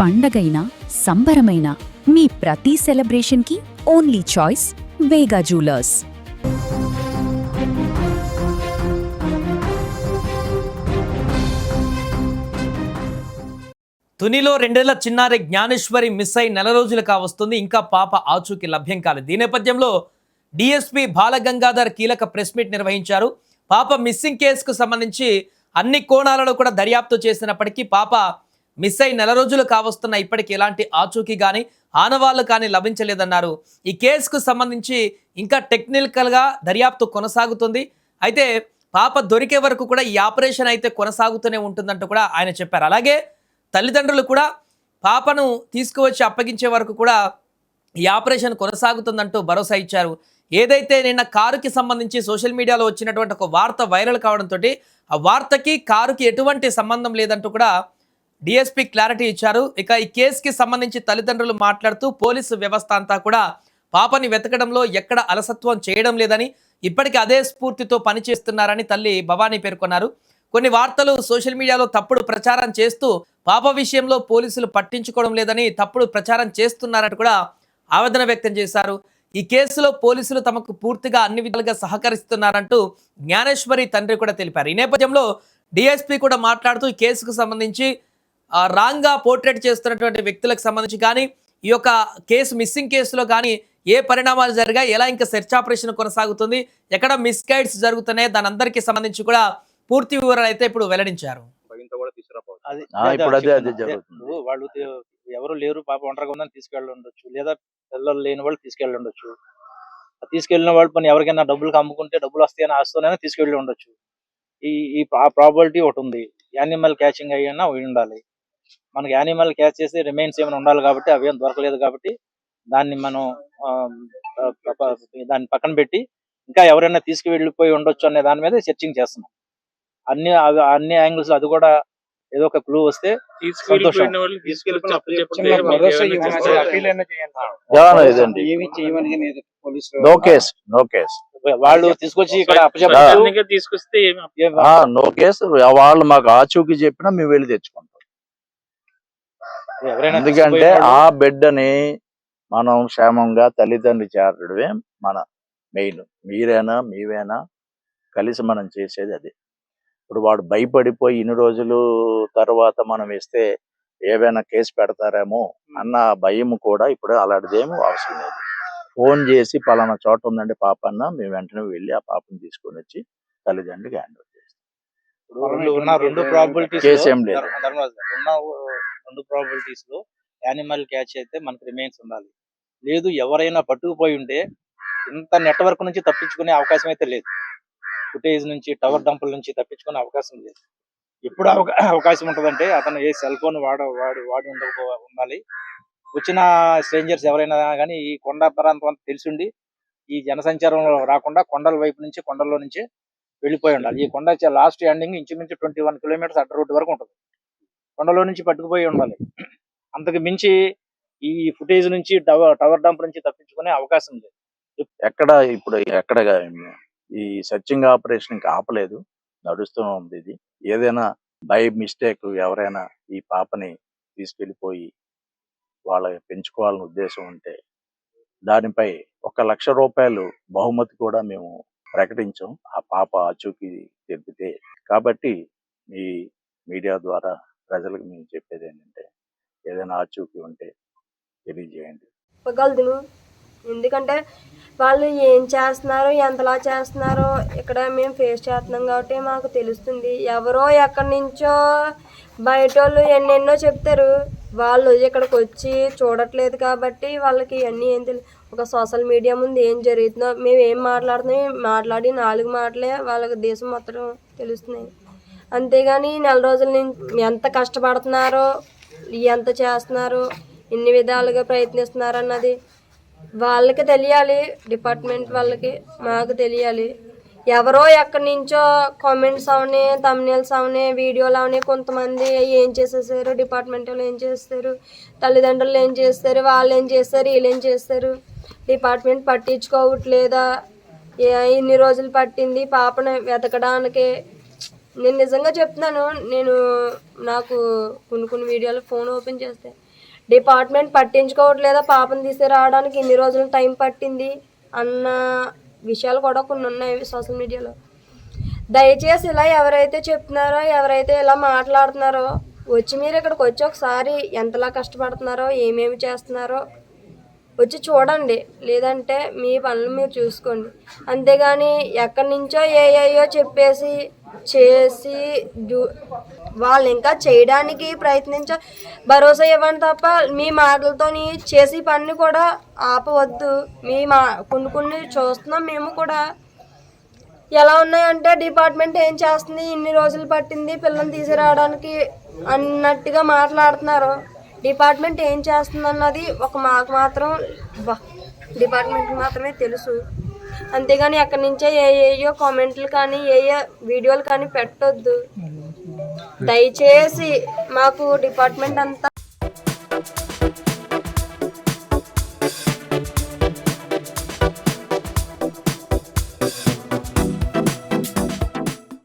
పండగైనా సంబరమైనా మీ ప్రతి సెలబ్రేషన్కి only choice వేగా jewellers. తునిలో 2 ఏళ్ల చిన్నారి జ్ఞానేశ్వరి మిస్ అయి నెల రోజులు కావస్తుంది. ఇంకా పాప ఆచూకీ లభ్యం కాలేదు. ఈ నేపథ్యంలో డిఎస్పీ బాలగంగాధర్ కీలక ప్రెస్ మీట్ నిర్వహించారు. పాప మిస్సింగ్ కేసుకు సంబంధించి అన్ని కోణాలలో కూడా దర్యాప్తు చేసినప్పటికీ పాప మిస్ అయి నెల రోజులు కావస్తున్న ఇప్పటికీ ఎలాంటి ఆచూకీ కానీ ఆనవాళ్లు కానీ లభించలేదన్నారు. ఈ కేసుకు సంబంధించి ఇంకా టెక్నికల్గా దర్యాప్తు కొనసాగుతుంది. అయితే పాప దొరికే వరకు కూడా ఈ ఆపరేషన్ అయితే కొనసాగుతూనే ఉంటుందంటూ కూడా ఆయన చెప్పారు. అలాగే తల్లిదండ్రులు కూడా పాపను తీసుకువచ్చి అప్పగించే వరకు కూడా ఈ ఆపరేషన్ కొనసాగుతుందంటూ భరోసా ఇచ్చారు. ఏదైతే నిన్న కారుకి సంబంధించి సోషల్ మీడియాలో వచ్చినటువంటి ఒక వార్త వైరల్ కావడంతో ఆ వార్తకి కారుకి ఎటువంటి సంబంధం లేదంటూ కూడా డిఎస్పీ క్లారిటీ ఇచ్చారు. ఇక ఈ కేసుకి సంబంధించి తల్లిదండ్రులు మాట్లాడుతూ పోలీసు వ్యవస్థ అంతా కూడా పాపని వెతకడంలో ఎక్కడ అలసత్వం చేయడం లేదని, ఇప్పటికీ అదే స్ఫూర్తితో పనిచేస్తున్నారని తల్లి భవానీ పేర్కొన్నారు. కొన్ని వార్తలు సోషల్ మీడియాలో తప్పుడు ప్రచారం చేస్తూ పాప విషయంలో పోలీసులు పట్టించుకోవడం లేదని తప్పుడు ప్రచారం చేస్తున్నారని కూడా ఆవేదన వ్యక్తం చేశారు. ఈ కేసులో పోలీసులు తమకు పూర్తిగా అన్ని విధాలుగా సహకరిస్తున్నారంటూ జ్ఞానేశ్వరి తండ్రి కూడా తెలిపారు. ఈ నేపథ్యంలో డిఎస్పీ కూడా మాట్లాడుతూ ఈ కేసుకు సంబంధించి రాంగ్గా పోర్ట్రేట్ చేస్తున్నటువంటి వ్యక్తులకు సంబంధించి కానీ ఈ యొక్క కేసు మిస్సింగ్ కేసులో కానీ ఏ పరిణామాలు జరిగాయి, ఎలా ఇంకా సెర్చ్ ఆపరేషన్ కొనసాగుతుంది, ఎక్కడ మిస్ గైడ్స్ జరుగుతున్నాయి, దాని అందరికీ సంబంధించి కూడా పూర్తి వివరాలు అయితే ఇప్పుడు వెల్లడించారు. వాళ్ళు ఎవరు లేరు, పాప ఒంటరిగా ఉందని తీసుకెళ్ళి ఉండొచ్చు, లేదా పిల్లలు లేని వాళ్ళు తీసుకెళ్ళి ఉండొచ్చు. తీసుకెళ్లిన వాళ్ళు పని ఎవరికైనా డబ్బులు అమ్ముకుంటే డబ్బులు వస్తాయని ఆస్తూనే తీసుకెళ్లి ఉండొచ్చు. ఈ ప్రాబిలిటీ ఒకటి ఉంది. యానిమల్ క్యాచింగ్ అయ్యన్నా ఉండాలి. మనకి యానిమల్ క్యాచ్ చేసి రిమైన్స్ ఏమైనా ఉండాలి కాబట్టి అవి ఏం దొరకలేదు కాబట్టి దాన్ని మనం దాన్ని పక్కన పెట్టి ఇంకా ఎవరైనా తీసుకువెళ్ళిపోయి ఉండొచ్చు అనే దాని మీద సెర్చింగ్ చేస్తున్నాం. అన్ని యాంగిల్స్ అది కూడా ఏదో ఒక క్లూ వస్తే వాళ్ళు తీసుకొచ్చి ఇక్కడ నో కేసు వాళ్ళు మాకు ఆచూకీ చెప్పినా మేము వెళ్ళి తెచ్చుకుంటాం. ఎందుకంటే ఆ బిడ్డని మనం క్షేమంగా తల్లిదండ్రులు చేరడమే మన మెయిన్. మీరైనా మీవేనా కలిసి మనం చేసేది అది. ఇప్పుడు వాడు భయపడిపోయి ఇన్ని రోజులు తర్వాత మనం వేస్తే ఏవైనా కేసు పెడతారేమో అన్న భయం కూడా ఇప్పుడు అలాంటిదేమో అవసరం లేదు. ఫోన్ చేసి పలానా చోట ఉందండి పాప అన్న, మేము వెంటనే వెళ్ళి ఆ పాపని తీసుకొని వచ్చి తల్లిదండ్రులకి హ్యాండ్ ఓవర్ చేస్తాం. కేసు ఏం లేదు. రెండు ప్రాబిలిటీస్ లో యానిమల్ క్యాచ్ అయితే మనకు రిమైన్స్ ఉండాలి. లేదు ఎవరైనా పట్టుకుపోయి ఉంటే ఇంత నెట్వర్క్ నుంచి తప్పించుకునే అవకాశం అయితే లేదు. ఫుటేజ్ నుంచి టవర్ డంపుల నుంచి తప్పించుకునే అవకాశం లేదు. ఎప్పుడు అవకాశం ఉంటుందంటే అతను ఏ సెల్ ఫోన్ వాడి ఉండాలి. వచ్చిన స్ట్రేంజర్స్ ఎవరైనా కానీ ఈ కొండ ప్రాంతం అంతా తెలిసిండి ఈ జనసంచారంలో రాకుండా కొండల వైపు నుంచి కొండల్లో నుంచి వెళ్ళిపోయి ఉండాలి. ఈ కొండ లాస్ట్ ఎండింగ్ ఇంచుమించు 21 కిలోమీటర్స్ అడ్డ రోడ్డు వరకు ఉంటుంది. కొండలో నుంచి పట్టుకుపోయి ఉండాలి. అంతకు మించి ఈ ఫుటేజ్ నుంచి టవర్ డంప్ నుంచి తప్పించుకునే అవకాశం లేదు. ఎక్కడ ఈ సర్చింగ్ ఆపరేషన్ ఇంకా ఆపలేదు, నడుస్తూ ఉంది. ఇది ఏదైనా బై మిస్టేక్ ఎవరైనా ఈ పాపని తీసుకెళ్ళిపోయి వాళ్ళ పెంచుకోవాలని ఉద్దేశం ఉంటే దానిపై 1,00,000 రూపాయలు బహుమతి కూడా మేము ప్రకటించాం ఆ పాప ఆచూకీ తెలిపితే. కాబట్టి ఈ మీడియా ద్వారా ప్రజలకు మేము చెప్పేది ఏంటంటే ఏదైనా ఆచూకీ ఉంటే తెలియజేయండి. ఎందుకంటే వాళ్ళు ఏం చేస్తున్నారో ఎంతలా చేస్తున్నారో ఇక్కడ మేము ఫేస్ చేస్తున్నాం కాబట్టి మాకు తెలుస్తుంది. ఎవరో ఎక్కడి నుంచో బయట వాళ్ళు ఎన్నెన్నో చెప్తారు, వాళ్ళు ఇక్కడికి వచ్చి చూడట్లేదు కాబట్టి వాళ్ళకి ఇవన్నీ ఏం తెలియదు. ఒక సోషల్ మీడియా ముందు ఏం జరుగుతుందో మేము ఏం మాట్లాడి 4 మాటలే వాళ్ళకి దేశం మొత్తం తెలుస్తున్నాయి. అంతేగాని నెల రోజుల నుంచి ఎంత కష్టపడుతున్నారో, ఎంత చేస్తున్నారో, ఎన్ని విధాలుగా ప్రయత్నిస్తున్నారు అన్నది వాళ్ళకి తెలియాలి. డిపార్ట్మెంట్ వాళ్ళకి మాకు తెలియాలి. ఎవరో ఎక్కడి నుంచో కామెంట్స్ అవని, థంబ్నెయిల్స్ అవని, వీడియోలు అవని కొంతమంది ఏం చేసేసారు, డిపార్ట్మెంట్ వాళ్ళు ఏం చేస్తారు, తల్లిదండ్రులు ఏం చేస్తారు, వాళ్ళు ఏం చేస్తారు, వీళ్ళు ఏం చేస్తారు, డిపార్ట్మెంట్ పట్టించుకోవట్లేదా, ఇన్ని రోజులు పట్టింది పాపను వెతకడానికి, నేను నిజంగా చెప్తున్నాను. నేను నాకు కొన్ని వీడియోలు ఫోన్ ఓపెన్ చేస్తే డిపార్ట్మెంట్ పట్టించుకోవట్లేదా, పాపను తీసుకురావడానికి ఇన్ని రోజులు టైం పట్టింది అన్న విషయాలు కూడా కొన్ని ఉన్నాయి సోషల్ మీడియాలో. దయచేసి ఇలా ఎవరైతే చెప్తున్నారో, ఎవరైతే ఇలా మాట్లాడుతున్నారో, వచ్చి మీరు ఇక్కడికి వచ్చి ఒకసారి ఎంతలా కష్టపడుతున్నారో, ఏమేమి చేస్తున్నారో వచ్చి చూడండి. లేదంటే మీ పనులు మీరు చూసుకోండి. అంతేగాని ఎక్కడి నుంచో ఏయో చెప్పేసి చేసి వాళ్ళు ఇంకా చేయడానికి భరోసా ఇవ్వండి తప్ప మీ మాటలతోని చేసి పని కూడా ఆపవద్దు. కొన్ని చూస్తున్నాం మేము కూడా. ఎలా ఉన్నాయంటే డిపార్ట్మెంట్ ఏం చేస్తుంది, ఇన్ని రోజులు పట్టింది పిల్లల్ని తీసుకురావడానికి అన్నట్టుగా మాట్లాడుతున్నారు. డిపార్ట్మెంట్ ఏం చేస్తుంది అన్నది మాకు మాత్రం డిపార్ట్మెంట్కి మాత్రమే తెలుసు. అంతేగాని ఎక్కడి నుంచో ఏయో కామెంట్లు కానీ ఏయో వీడియోలు కానీ పెట్టొద్దు దయచేసి. మాకు డిపార్ట్మెంట్ అంతా